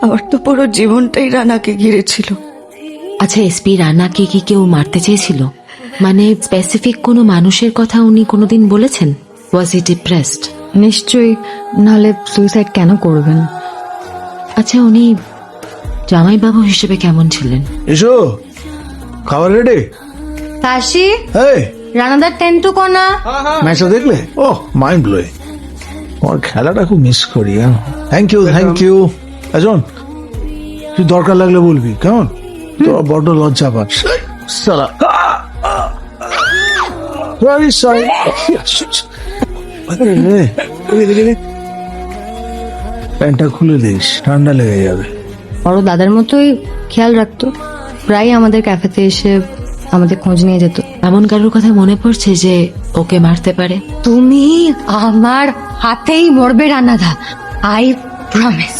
আমার তো পুরো জীবনটাই রানাকে ঘিরে ছিল। আচ্ছা এসপি, রানাকে কি কেউ মারতে চেয়েছিল? মানে স্পেসিফিক কোনো মানুষের কথা উনি কোনোদিন বলেছেন? ওয়াজ হি ডিপ্রেসড? নিশ্চয়ই, নাহলে সুইসাইড কেন করবেন? আচ্ছা উনি জামাইবাবু হিসেবে কেমন ছিলেন? এসো, খাবার রেডি? কাশি, এই রানাদার টেন্টু কোনা। ম্যাচটা দেখলে? Oh mind blowing. আমার খেলাটা খুব মিস করি। Thank you thank you. শোন, তুই দরকার লাগলে বলবি, কেমন? তো বড্ড লজ্জা পাস সালা। Sorry sorry. প্যান্টটা খুলে দিস, ঠান্ডা লেগে যাবে। বড় দাদার মতোই খেয়াল রাখতো, প্রায় আমাদের ক্যাফেতে এসে আমাদের খোঁজ নিয়ে যেত। এমন কারোর কথা মনে পড়ছে যে ওকে মারতে পারে? তুমি আমার হাতেই মরবে রানাদা, আই প্রমিস।